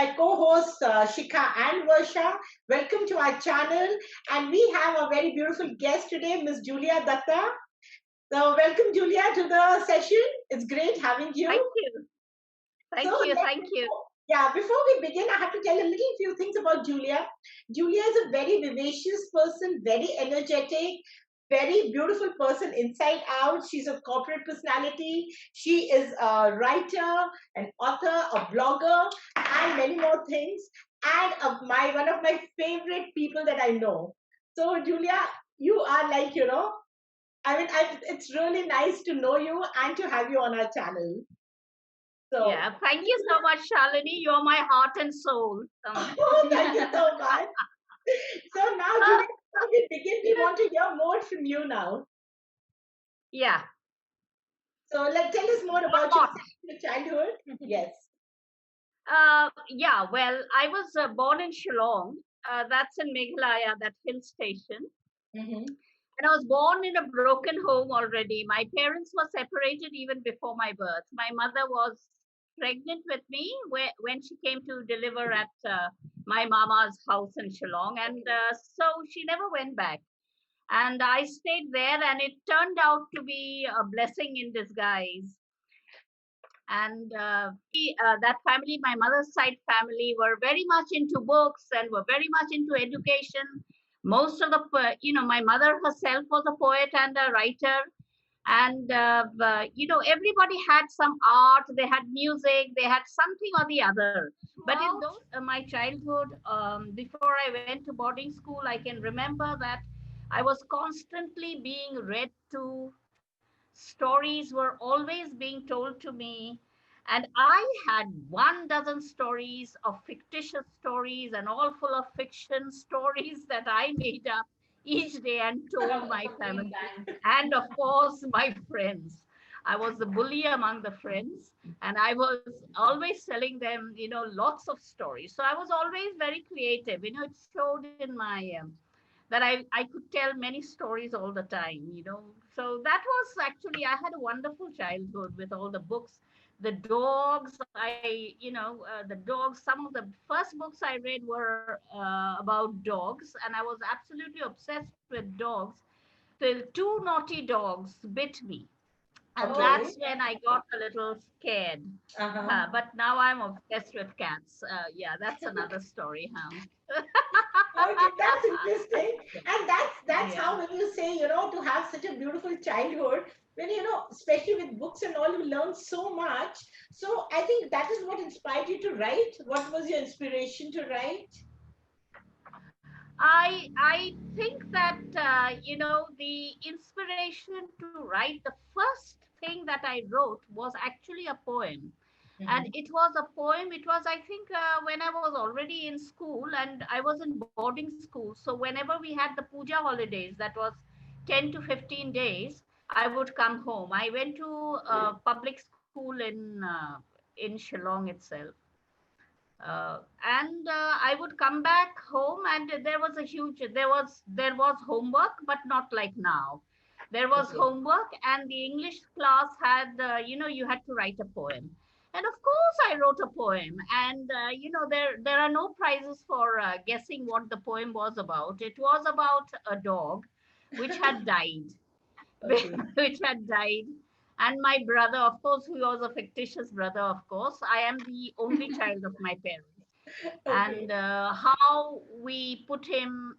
my co-hosts Shikha and Varsha. Welcome to our channel, and we have a very beautiful guest today, Miss Julia Dutta. So, welcome, Julia, to the session. It's great having you. Thank you. Thank you. Yeah, before we begin, I have to tell a little few things about Julia. Julia is a very vivacious person, very energetic, very beautiful person inside out. She's a corporate personality. She is a writer, an author, a blogger, and many more things. And one of my favorite people that I know. So, Julia, you are like, it's really nice to know you and to have you on our channel. So, yeah, thank you so much, Shalini. You're my heart and soul. Oh, thank you so much. So now, Julia, before we begin, we want to hear more from you now. Yeah. So, tell us more about your childhood. Yes. Yeah, well, I was born in Shillong. That's in Meghalaya, that hill station. Mm-hmm. And I was born in a broken home already. My parents were separated even before my birth. My mother was pregnant with me when she came to deliver at my mama's house in Shillong. And so she never went back. And I stayed there, and it turned out to be a blessing in disguise. And that family, my mother's side family, were very much into books and were very much into education. Most of my mother herself was a poet and a writer. And everybody had some art, they had music, they had something or the other. But in those my childhood, before I went to boarding school, I can remember that I was constantly being read to. Stories were always being told to me, and I had 1 dozen stories of fictitious stories and all full of fiction stories that I made up each day and told my family and, of course, my friends. I was the bully among the friends, and I was always telling them, lots of stories. So I was always very creative. It showed in my that I could tell many stories all the time. So that was actually, I had a wonderful childhood with all the books, the dogs. The dogs, some of the first books I read were about dogs, and I was absolutely obsessed with dogs till two naughty dogs bit me. And that's when I got a little scared. But now I'm obsessed with cats. Yeah, that's another story, huh? Okay, that's interesting. And that's how when you say, to have such a beautiful childhood, when especially with books and all, you learn so much. So I think that is what inspired you to write. What was your inspiration to write? I think that the inspiration to write, the first thing that I wrote was actually a poem. And it was a poem. It was, I think, when I was already in school, and I was in boarding school. So whenever we had the puja holidays, that was 10 to 15 days, I would come home. I went to public school in Shillong itself. And I would come back home, and there was homework, but not like now. There was homework, and the English class had you had to write a poem. And of course, I wrote a poem, and there are no prizes for guessing what the poem was about. It was about a dog which had died, which had died. And my brother, of course, who was a fictitious brother, of course. I am the only child of my parents. And how we put him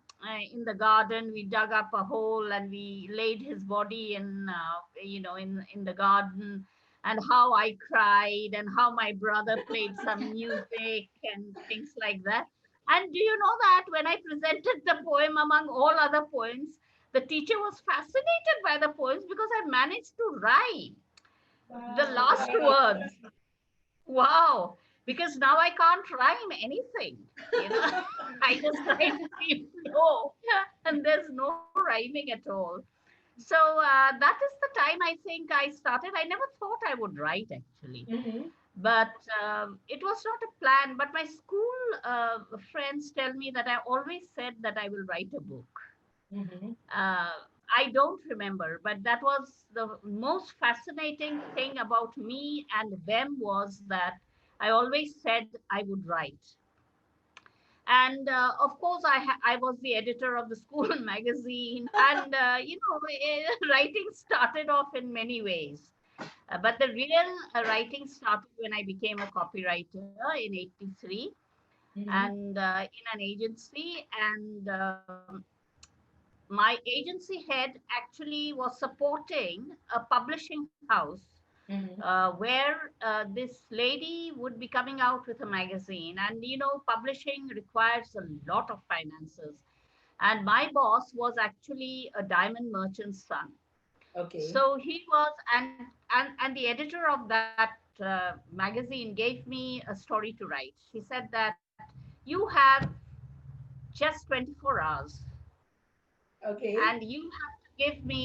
in the garden, we dug up a hole and we laid his body in the garden, and how I cried, and how my brother played some music and things like that. And do you know that when I presented the poem among all other poems, the teacher was fascinated by the poems because I managed to rhyme the last words. Wow, because now I can't rhyme anything. I just write free flow, and there's no rhyming at all. So that is the time I think I started. I never thought I would write actually, but it was not a plan. But my school friends tell me that I always said that I will write a book. Uh, I don't remember, but that was the most fascinating thing about me and them, was that I always said I would write. And of course, I was the editor of the school magazine. And, writing started off in many ways. But the real writing started when I became a copywriter in 83 Mm-hmm. and in an agency. And my agency head actually was supporting a publishing house Mm-hmm. where this lady would be coming out with a magazine. And, publishing requires a lot of finances. And my boss was actually a diamond merchant's son. Okay. So he was, and the editor of that magazine gave me a story to write. She said that you have just 24 hours, Okay. and you have to give me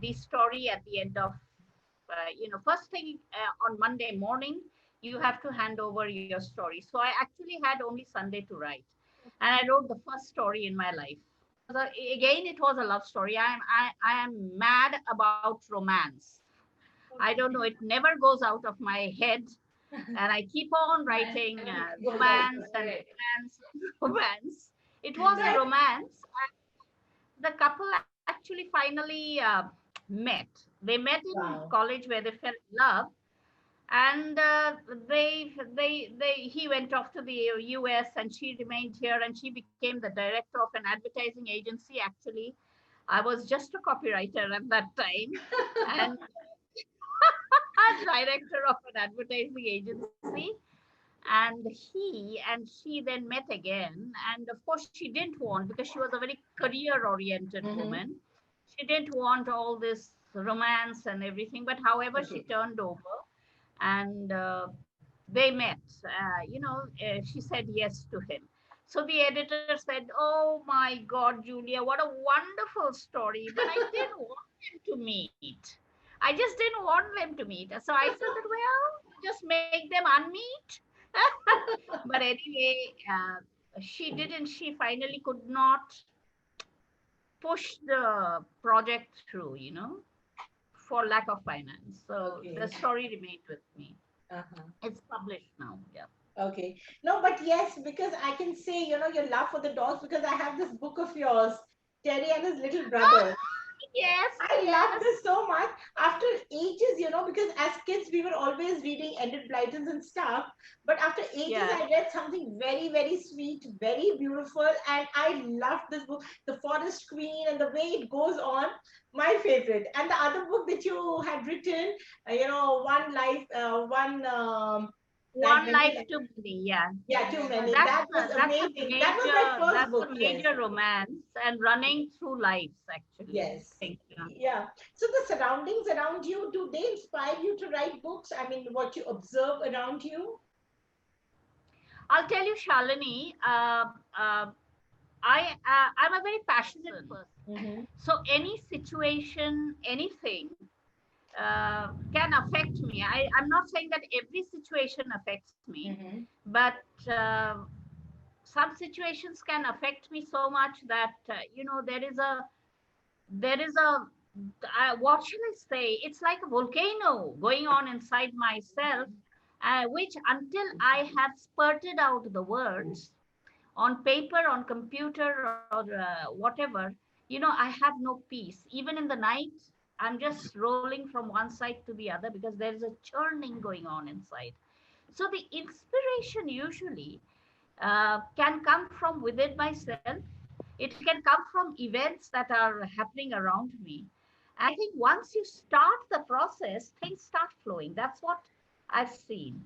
the story at the end of, first thing on Monday morning. You have to hand over your story. So I actually had only Sunday to write, and I wrote the first story in my life. Again, it was a love story. I am mad about romance. I don't know, it never goes out of my head. And I keep on writing Goes out. romance and Right. romance and romance. It was a Right. romance. The couple actually finally met. They met in Wow. college where they fell in love. And he went off to the US, and she remained here, and she became the director of an advertising agency. Actually, I was just a copywriter at that time, and director of an advertising agency. And he and she then met again. And of course, she didn't want, because she was a very career oriented Mm-hmm. woman, she didn't want all this romance and everything. But however, she Okay. turned over, and they met. She said yes to him. So the editor said, "Oh my God, Julia, what a wonderful story! But I didn't want them to meet. I just didn't want them to meet." So I said that, well, just make them unmeet. But anyway, she didn't. She finally could not push the project through, for lack of finance. So the Okay. story remained with me. Uh-huh. It's published now. Yeah. Okay. No, but yes, because I can say, your love for the dogs, because I have this book of yours, Terry and his little brother. Yes, I love yes. this so much. After ages, because as kids we were always reading Enid Blytons and stuff. But after ages, Yeah. I read something very, very sweet, very beautiful, and I loved this book, The Forest Queen, and the way it goes on. My favorite. And the other book that you had written, one life, One many life life. too many. Yeah. Yeah, too many. That's That was that's a amazing. That was my major first that's book. a Yes. major romance and running through lives actually. I Yes. think. Yeah. Yeah. So the surroundings around you, do they inspire you to write books? I mean, what you observe around you? I'll tell you, Shalini. I'm a very passionate person. Mm-hmm. So any situation, anything can affect me. I'm not saying that every situation affects me, Mm-hmm. but some situations can affect me so much that there is a what shall I say? It's like a volcano going on inside myself, which until I have spurted out the words on paper, on computer, or whatever, I have no peace. Even in the night, I'm just rolling from one side to the other because there is a churning going on inside. So the inspiration usually can come from within myself. It can come from events that are happening around me. And I think once you start the process, things start flowing. That's what I've seen.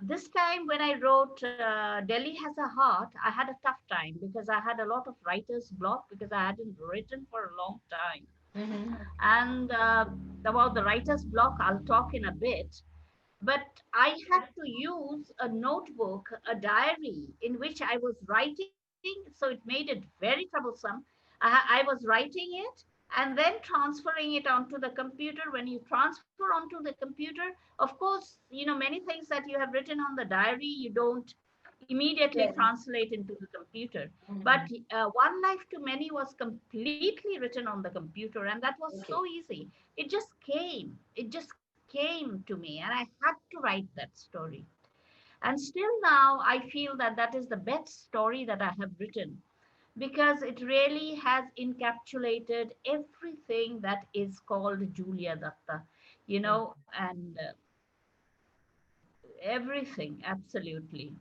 This time when I wrote Delhi Has a Heart, I had a tough time because I had a lot of writer's block because I hadn't written for a long time. Mm-hmm. And about the writer's block, I'll talk in a bit. But I had to use a notebook, a diary in which I was writing. So it made it very troublesome. I was writing it and then transferring it onto the computer. When you transfer onto the computer, of course, many things that you have written on the diary, you don't immediately Yes. translate into the computer. But Mm-hmm. One Life to Many was completely written on the computer, and that was so Okay. easy. It just came. It just came to me, and I had to write that story. And still now, I feel that that is the best story that I have written because it really has encapsulated everything that is called Julia Dutta, and everything, absolutely.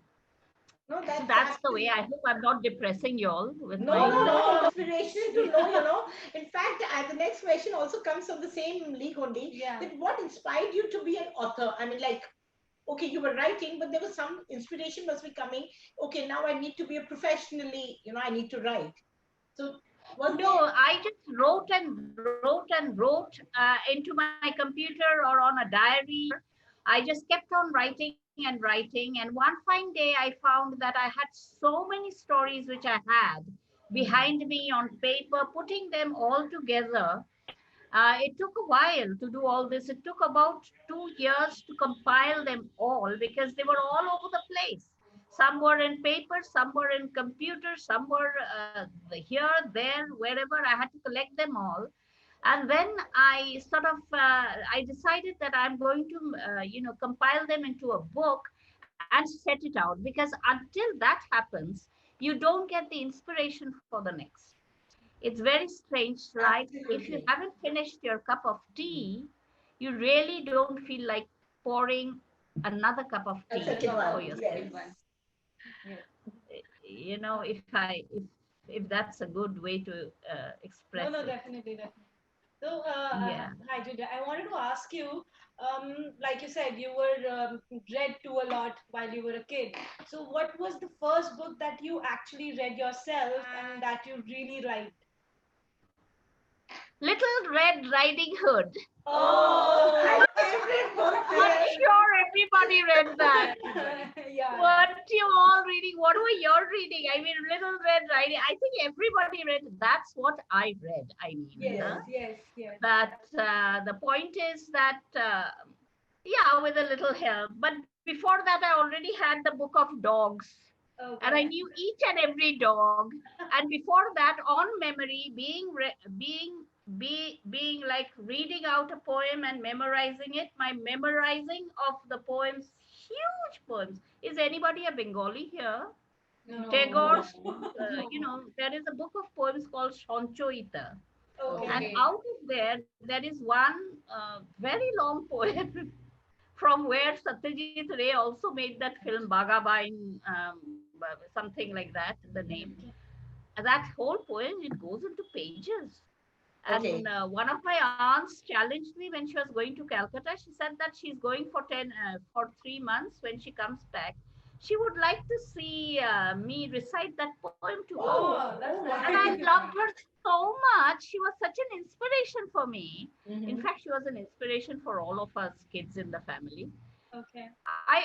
No, So that's that's the way. absolutely. I hope I'm not depressing you all with No, my. no, no. Inspiration to know, In fact, the next question also comes from the same league only. Yeah. That what inspired you to be an author? I mean, like, okay, you were writing, but there was some inspiration must be coming. Okay, now I need to be a professionally, I need to write. So, was No, there? I just wrote into my computer or on a diary. I just kept on writing and writing. And one fine day, I found that I had so many stories which I had Mm. behind me on paper, putting them all together. It took a while to do all this. It took about 2 years to compile them all because they were all over the place. Some were in paper, some were in computer, some were here, there, wherever. I had to collect them all. And then I decided that I'm going to, compile them into a book and set it out because until that happens, you don't get the inspiration for the next. It's very strange. Like if you Absolutely. haven't finished your cup of tea, you really don't feel like pouring another cup of A tea second for one, yourself. yes. Yes. If that's a good way to No, express no, it. definitely, definitely. So, Yeah. hi, Julia. I wanted to ask you, like you said, you were read to a lot while you were a kid. So, what was the first book that you actually read yourself and that you really liked? Little Red Riding Hood. Oh, My favorite book I'm there. sure everybody read that. yeah, yeah. What you all reading? What were you reading? I mean, Little Red Riding. I think everybody read. That's what I read. I mean, Yes, Yes. yes, yes. but the point is that yeah, with a little help. But before that, I already had the book of dogs, and I Okay. knew each and every dog. And before that, on memory, being like reading out a poem and memorizing it. My memorizing of the poems, huge poems. Is anybody a Bengali here? No. Tagore, No. there is a book of poems called Sanchoita. And Okay. Okay. out of there, there is one very long poem from where Satyajit Ray also made that film Bhagabain, something like that, the name. And that whole poem, it goes into pages. And Okay. one of my aunts challenged me when she was going to Calcutta. She said that she's going for 3 months. When she comes back, she would like to see me recite that poem to her. Oh, Oh, that's oh, And nice. I wow. loved her so much. She was such an inspiration for me. In Mm-hmm. fact, she was an inspiration for all of us kids in the family. Okay. I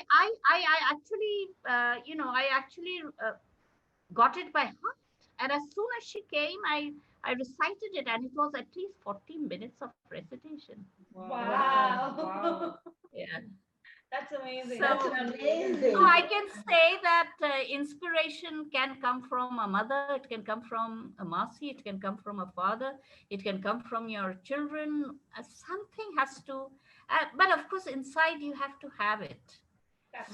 actually, I actually got it by heart. And as soon as she came, I recited it, and it was at least 40 minutes of recitation. Wow. Wow. Yeah. That's amazing. That's So, so amazing. I can say that inspiration can come from a mother, it can come from a Masi, it can come from a father, it can come from your children. Something has to, but of course, inside you have to have it. Yes.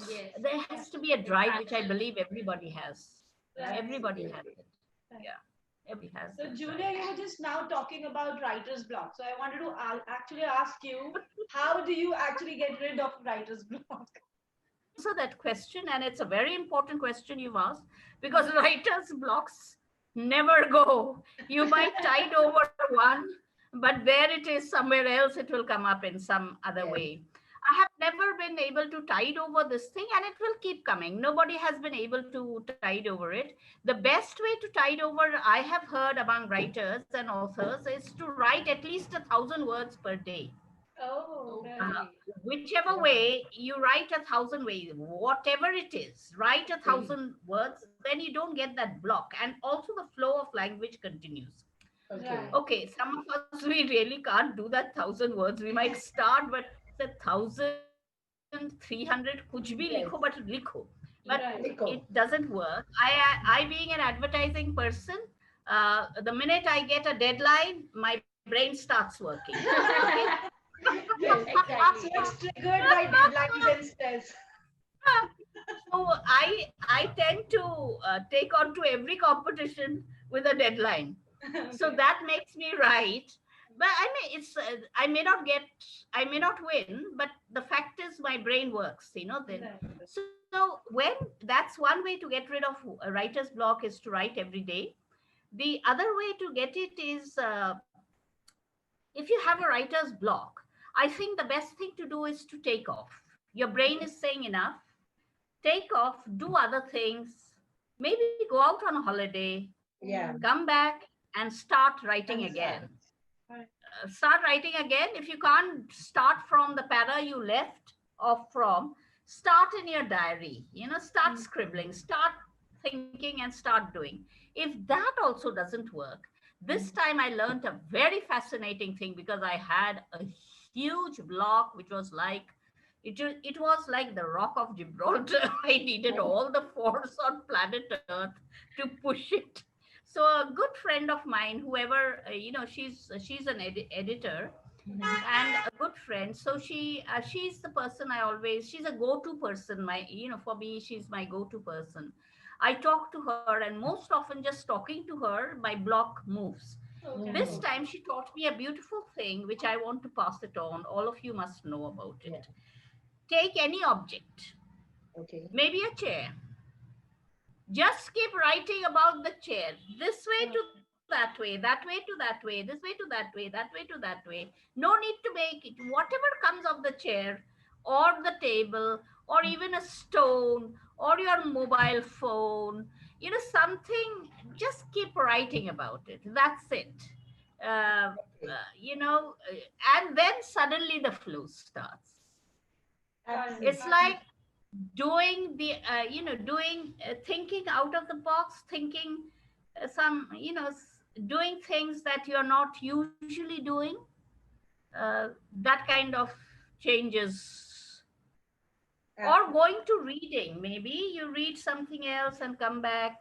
There has to be a drive, which I believe everybody has. Right. Everybody has Absolutely. it. Right. Yeah, everybody has So, that Julia, drive. you were just now talking about writer's block. So, I wanted to actually ask you, how do you actually get rid of writer's block? Answer that question, and it's a very important question you've asked because writer's blocks never go. You might tide over one, but there it is somewhere else, it will come up in some other Yes. way. I have never been able to tide over this thing, and it will keep coming. Nobody has been able to tide over it. The best way to tide over, I have heard among writers and authors, is to write at least 1,000 words per day. Oh, uh, okay. Whichever Wow. way you write 1,000 ways, whatever it is, write a Okay. 1,000 words, then you don't get that block. And also the flow of language continues. Okay. Right. Okay, some of us, we really can't do that 1,000 words. We might start, but the 1,300, kuch bhi likho, but Yes. likho. But it Right. Nico. doesn't work. I being an advertising person, the minute I get a deadline, my brain starts working. Okay. Yes. So Exactly. it's triggered by deadlines and stress. So I tend to take on to every competition with a deadline. So Okay. that makes me write. But I mean, it's I may not win, but the fact is my brain works, then. Right. So when that's one way to get rid of a writer's block is to write every day. The other way to get it is if you have a writer's block, I think the best thing to do is to take off. Your brain is saying enough, take off, do other things, maybe go out on a holiday, Yeah. come back and start writing And start. again. Right. Start writing again. If you can't start from the para you left off from, start in your diary, start scribbling, start thinking and start doing. If that also doesn't work, this time I learned a very fascinating thing because I had a huge block which was like it was like the rock of Gibraltar. I needed all the force on planet Earth to push it. So a good friend of mine, whoever she's an editor and a good friend. So she's the person I always she's a go-to person. For me, she's my go-to person. I talk to her, and most often just talking to her, my block moves. Okay. This time she taught me a beautiful thing which I want to pass it on. All of you must know about Yeah. it. Take any object, Okay. maybe a chair. Just keep writing about the chair. This way to that way, that way to that way, this way to that way, that way to that way. No need to make it. Whatever comes of the chair or the table or even a stone or your mobile phone, something, just keep writing about it. That's it. Uh, Okay. and then suddenly the flow starts. It's Absolutely. like doing thinking out of the box, thinking some doing things that you're not usually doing. That kind of changes. Or Absolutely. going to reading, maybe you read something else and come back.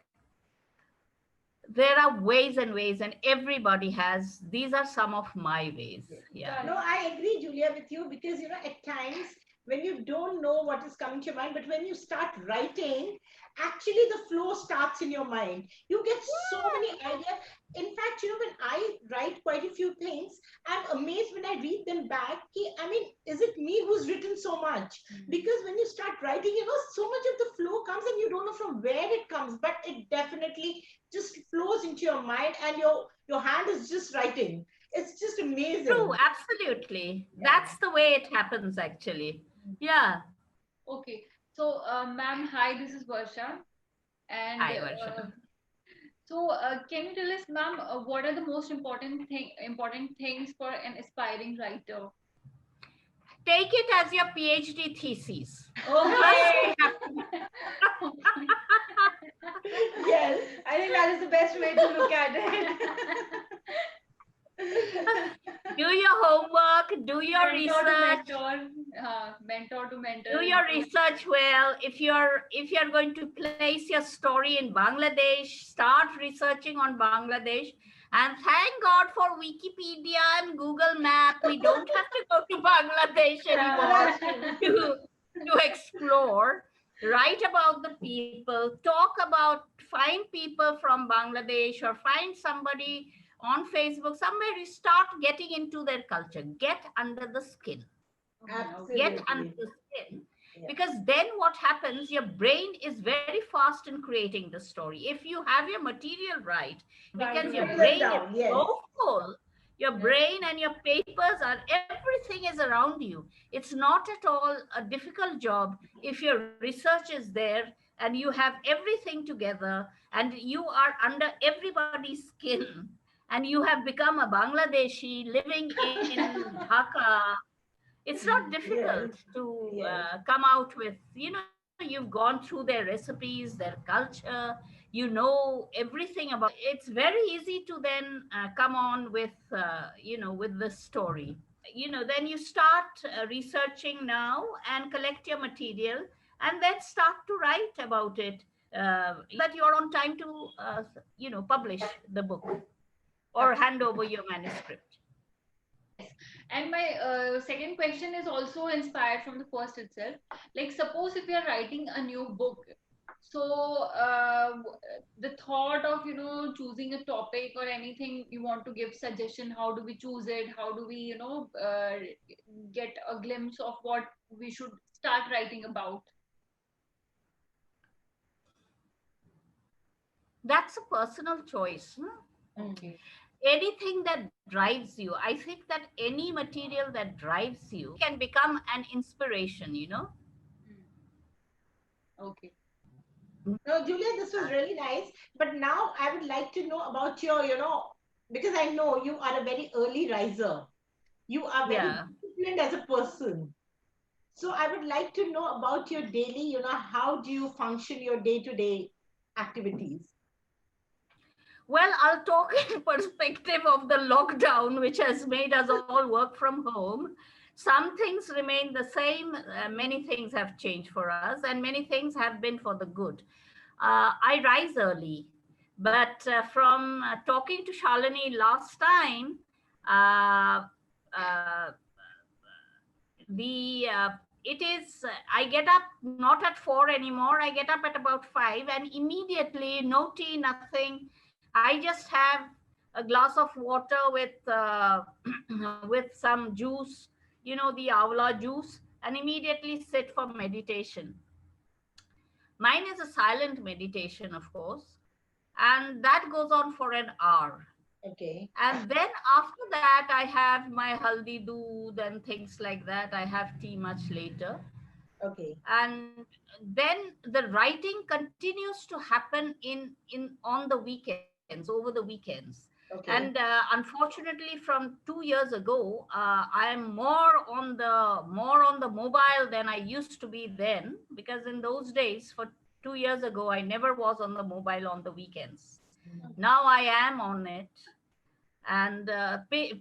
There are ways and ways, and everybody has. These are some of my ways. Yes. Yeah. No, Right. I agree, Julia, with you because at times when you don't know what is coming to your mind, but when you start writing, actually the flow starts in your mind. You get so many ideas. In fact, when I write quite a few things, I'm amazed when I read them back. I mean, is it me who's written so much? Because when you start writing, so much of the flow comes and you don't know from where it comes, but it definitely just flows into your mind and your hand is just writing. It's just True, amazing. absolutely. Yeah. That's the way it happens, actually. Yeah. Okay. So, ma'am, hi, this is Varsha. And Hi, Varsha. so, can you tell us, ma'am, what are the most important things for an aspiring writer? Take it as your PhD thesis. First Okay. thing you Yes. I think that is the best way to look at it. do your homework, do your Mentor to research, mentor, mentor to do mentor. your research well. If you're going to place your story in Bangladesh, start researching on Bangladesh. And thank God for Wikipedia and Google Map. We don't have to go to Bangladesh anymore That's true. to explore. Write about the people, talk about, find people from Bangladesh or find somebody on Facebook, somewhere you start getting into their culture, get under the skin, Okay. get under Absolutely. the skin. Yeah. Because then what happens, your brain is very fast in creating the story. If you have your material right, Right, because your right. Settle them brain is down. Yes. so full, your Yeah. brain and your papers are, everything is around you. It's not at all a difficult job if your research is there and you have everything together and you are under everybody's skin and you have become a Bangladeshi living in Dhaka. It's not difficult Yes. to Yes. come out with, you've gone through their recipes, their culture, everything about it. It's very easy to then come on with, with the story. Then you start researching now and collect your material and then start to write about it, so that you're on time to, publish the book or hand over your manuscript. Yes. And my second question is also inspired from the first itself. Like, suppose if you are writing a new book, so the thought of choosing a topic or anything you want to give suggestion, how do we choose it? How do we get a glimpse of what we should start writing about? That's a personal choice. Okay. Anything that drives you, I think that any material that drives you can become an inspiration. Okay. No, Julia, this was really nice. But now I would like to know about your, because I know you are a very early riser. You are very Yeah. disciplined as a person. So I would like to know about your daily, how do you function your day-to-day activities? Well, I'll talk in perspective of the lockdown, which has made us all work from home. Some things remain the same, many things have changed for us, and many things have been for the good. I rise early, but from talking to Shalini last time, uh, uh, the it is I get up not at 4 anymore. I get up at about 5, and immediately, no tea, nothing. I just have a glass of water with some juice, the avla juice, and immediately sit for meditation. Mine is a silent meditation, of course, and that goes on for an hour. Okay. And then after that, I have my haldi doodh and things like that. I have tea much later. Okay. And then the writing continues to happen in on the weekends, over the weekends. And Okay. unfortunately, from 2 years ago, I am more on the mobile than I used to be then, because in those days, for 2 years ago, I never was on the mobile on the weekends. Now I am on it, and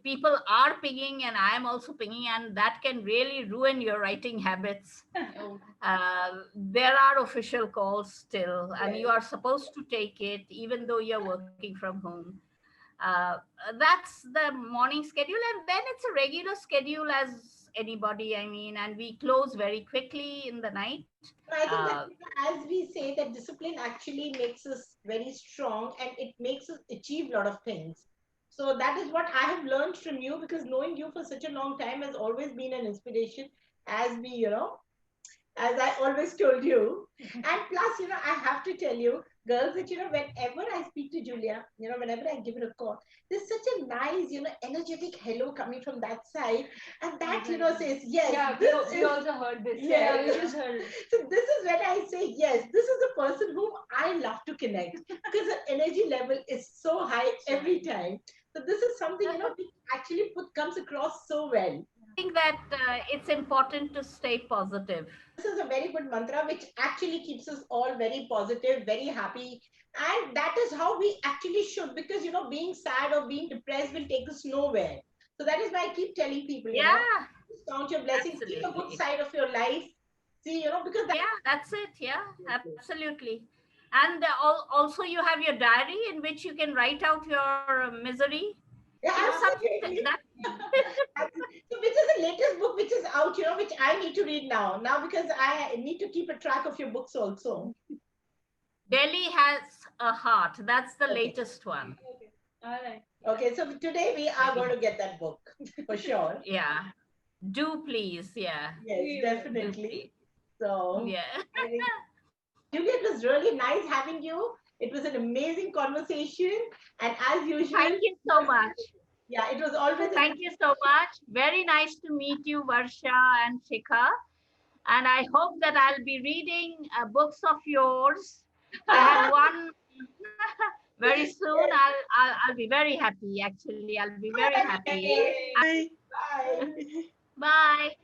people are pinging, and I am also pinging, and that can really ruin your writing habits. Oh, There are official calls still, and you Yes. are supposed to take it even though you're working from home. uh, that's the morning schedule, and then it's a regular schedule as anybody, I mean, and we close very quickly in the night. I think that uh, as we say that discipline actually makes us very strong and it makes us achieve a lot of things. So that is what I have learned from you, because knowing you for such a long time has always been an inspiration, as we, as I always told you. And plus, I have to tell you, girls, that, whenever I speak to Julia, whenever I give her a call, there's such a nice, energetic hello coming from that side. And that, says, yes, Yeah, this we is, also heard this. yes. Yeah, we just heard it. So this is when I say, yes, this is the person whom I love to connect, because the energy level is so high every time. So this is something, which actually comes across so well. I think that it's important to stay positive. This is a very good mantra which actually keeps us all very positive, very happy. And that is how we actually should, because, being sad or being depressed will take us nowhere. So that is why I keep telling people, Yeah, just count your blessings, see the good absolutely. side of your life. See, because that. Yeah, that's it. Yeah, absolutely. And also, you have your diary in which you can write out your misery. Yeah, Something absolutely. that. So, which is the latest book which is out, which I need to read now, because I need to keep a track of your books also. Delhi has a heart. That's the Okay. latest one. Okay. All right. Okay. So today we are Delhi going to has. get that book for sure. Yeah. Do please. Yeah. Yes, We will. Do definitely. please. So, Yeah. I think, Julia, it was really nice having you. It was an amazing conversation. And as usual, Thank you so much. yeah, it was always a. Thank you so much. Very nice to meet you, Varsha and Shikha. And I hope that I'll be reading books of yours. I have one very soon. Yes. I'll be very happy. Actually, I'll be very happy. Okay. And Bye. bye.